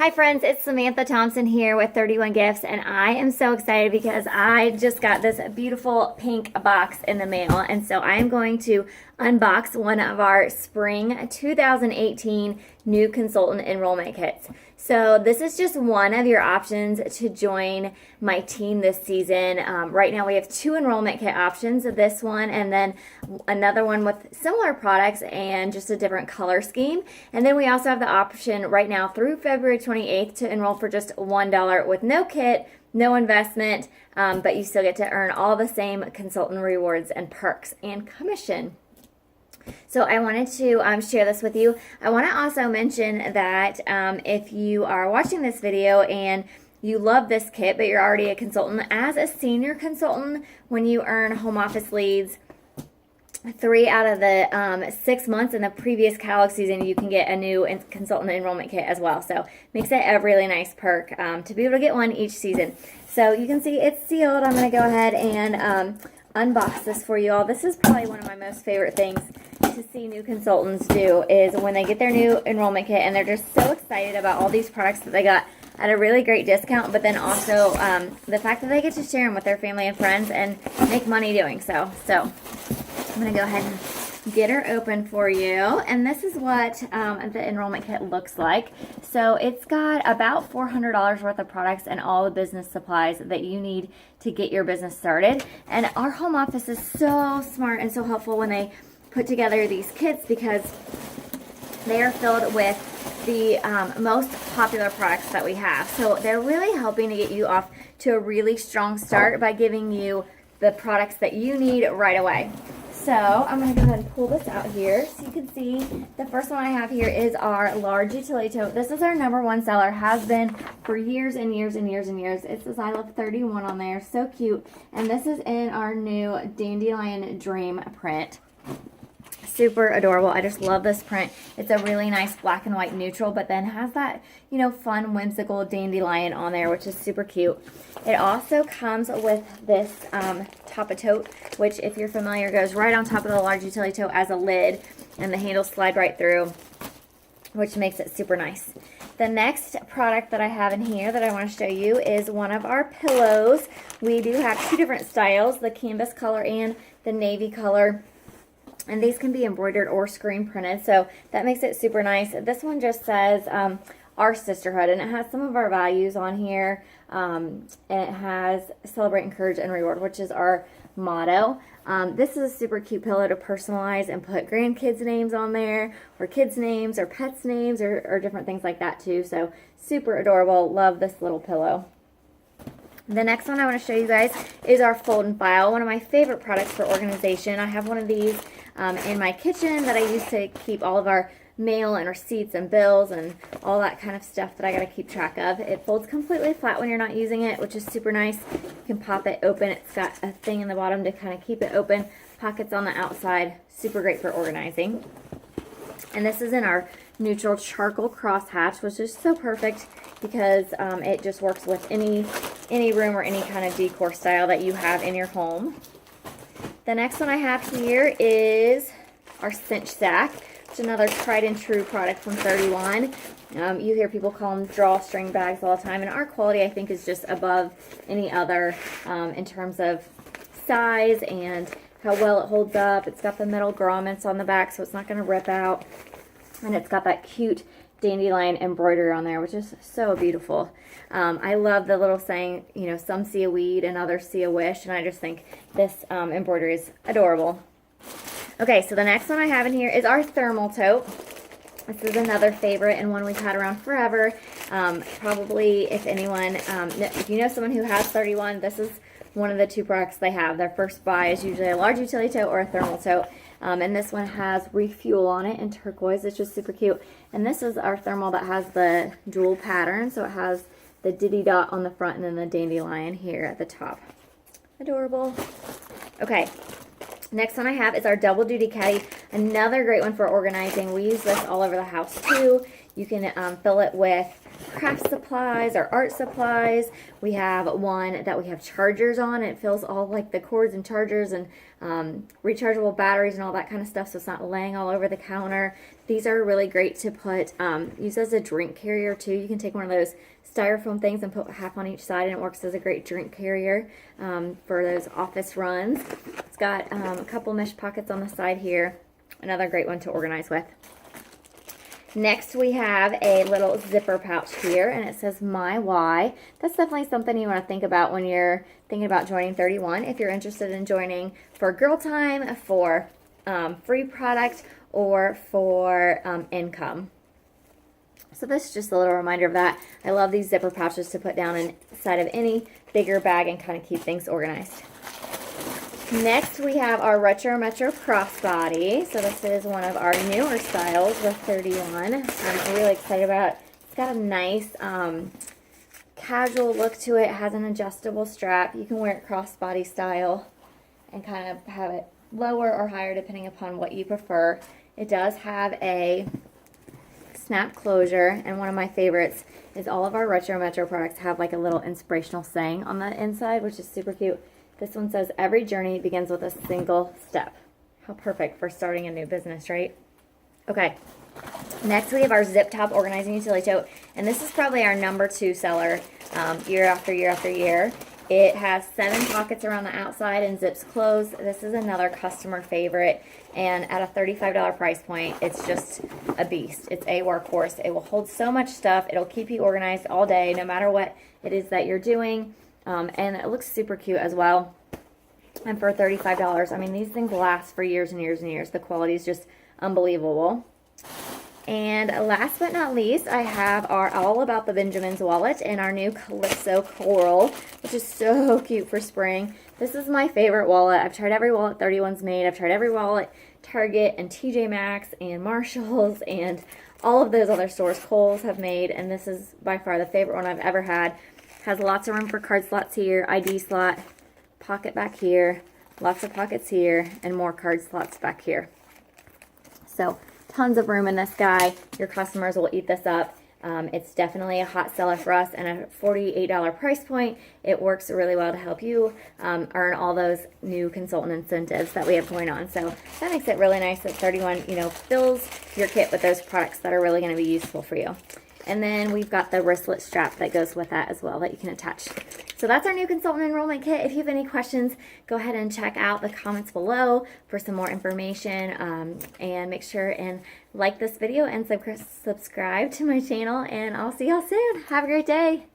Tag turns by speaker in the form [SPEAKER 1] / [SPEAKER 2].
[SPEAKER 1] Hi friends, it's Samantha Thompson here with 31 Gifts, and I am so excited because I just got this beautiful pink box in the mail, and so I am going to unbox one of our spring 2018 new consultant enrollment kits. So this is just one of your options to join my team this season. Right now we have two enrollment kit options, this one and then another one with similar products and just a different color scheme. And then we also have the option right now through February 28th to enroll for just $1 with no kit, no investment, but you still get to earn all the same consultant rewards and perks and commission. So I wanted to share this with you. I want to also mention that if you are watching this video and you love this kit, but you're already a consultant, as a senior consultant, when you earn home office leads 3 out of the 6 months in the previous catalog season, you can get a new consultant enrollment kit as well. So makes it a really nice perk to be able to get one each season. So you can see it's sealed. I'm going to go ahead and unbox this for you all. This is probably one of my most favorite things to see new consultants do, is when they get their new enrollment kit and they're just so excited about all these products that they got at a really great discount, but then also the fact that they get to share them with their family and friends and make money doing so. So I'm going to go ahead and get her open for you, and this is what the enrollment kit looks like. So it's got about $400 worth of products and all the business supplies that you need to get your business started. And our home office is so smart and so helpful when they put together these kits, because they are filled with the most popular products that we have. So they're really helping to get you off to a really strong start by giving you the products that you need right away. So I'm going to go ahead and pull this out here so you can see. The first one I have here is our large utility tote. This is our #1 seller, has been for years and years and years and years. It says I Love 31 on there, so cute. And this is in our new Dandelion Dream print. Super adorable. I just love this print. It's a really nice black and white neutral, but then has that, you know, fun, whimsical dandelion on there, which is super cute. It also comes with this Tote, which, if you're familiar, goes right on top of the large utility tote as a lid, and the handles slide right through, which makes it super nice. The next product that I have in here that I want to show you is one of our pillows. We do have two different styles, the canvas color and the navy color. And these can be embroidered or screen printed, so that makes it super nice. This one just says our sisterhood, and it has some of our values on here. And it has celebrate, encourage, and reward, which is our motto. This is a super cute pillow to personalize and put grandkids' names on there, or kids' names, or pets' names, or different things like that too. So super adorable. Love this little pillow. The next one I want to show you guys is our fold and file, one of my favorite products for organization. I have one of these in my kitchen that I use to keep all of our mail and receipts and bills and all that kind of stuff that I got to keep track of. It folds completely flat when you're not using it, which is super nice. You can pop it open. It's got a thing in the bottom to kind of keep it open. Pockets on the outside. Super great for organizing. And this is in our neutral charcoal crosshatch, which is so perfect because it just works with any room or any kind of decor style that you have in your home. The next one I have here is our cinch sack, which is another tried and true product from 31. You hear people call them drawstring bags all the time, and our quality, I think, is just above any other in terms of size and how well it holds up. It's got the metal grommets on the back, so it's not going to rip out. And it's got that cute dandelion embroidery on there, which is so beautiful. I love the little saying, you know, some see a weed and others see a wish, and I just think this embroidery is adorable. Okay, so the next one I have in here is our thermal tote. This is another favorite and one we've had around forever. Probably if anyone, if you know someone who has 31, this is one of the two products they have. Their first buy is usually a large utility tote or a thermal tote. And this one has refuel on it in turquoise. It's just super cute. And this is our thermal that has the jewel pattern. So it has the diddy dot on the front and then the dandelion here at the top. Adorable. Okay. Next one I have is our double duty caddy. Another great one for organizing. We use this all over the house too. You can fill it with craft supplies or art supplies. We have one that we have chargers on. It fills all like the cords and chargers and rechargeable batteries and all that kind of stuff, so it's not laying all over the counter. These are really great to put, use as a drink carrier too. You can take one of those styrofoam things and put half on each side, and it works as a great drink carrier for those office runs. It's got a couple mesh pockets on the side here. Another great one to organize with. Next, we have a little zipper pouch here, and it says My Why. That's definitely something you want to think about when you're thinking about joining 31. If you're interested in joining for girl time, for free product, or for income. So this is just a little reminder of that. I love these zipper pouches to put down inside of any bigger bag and kind of keep things organized. Next, we have our Retro Metro Crossbody. So this is one of our newer styles with 31. I'm really excited about it. It's got a nice casual look to it. It has an adjustable strap. You can wear it crossbody style and kind of have it lower or higher depending upon what you prefer. It does have a snap closure, and one of my favorites is all of our Retro Metro products have like a little inspirational saying on the inside, which is super cute. This one says, every journey begins with a single step. How perfect for starting a new business, right? Okay, next we have our zip top organizing utility tote, and this is probably our #2 seller year after year after year. It has 7 pockets around the outside and zips closed. This is another customer favorite, and at a $35 price point, it's just a beast. It's a workhorse. It will hold so much stuff. It'll keep you organized all day, no matter what it is that you're doing. And it looks super cute as well. And for $35, I mean, these things last for years and years and years. The quality is just unbelievable. And last but not least, I have our All About the Benjamins wallet and our new Calypso Coral, which is so cute for spring. This is my favorite wallet. I've tried every wallet 31's made. I've tried every wallet Target and TJ Maxx and Marshalls and all of those other stores Kohl's have made. And this is by far the favorite one I've ever had. Has lots of room for card slots here, ID slot, pocket back here, lots of pockets here, and more card slots back here. So tons of room in this guy. Your customers will eat this up. It's definitely a hot seller for us, and at a $48 price point, it works really well to help you earn all those new consultant incentives that we have going on. So that makes it really nice that 31, fills your kit with those products that are really going to be useful for you. And then we've got the wristlet strap that goes with that as well that you can attach. So that's our new consultant enrollment kit. If you have any questions, go ahead and check out the comments below for some more information. And make sure and like this video and subscribe to my channel. And I'll see y'all soon. Have a great day.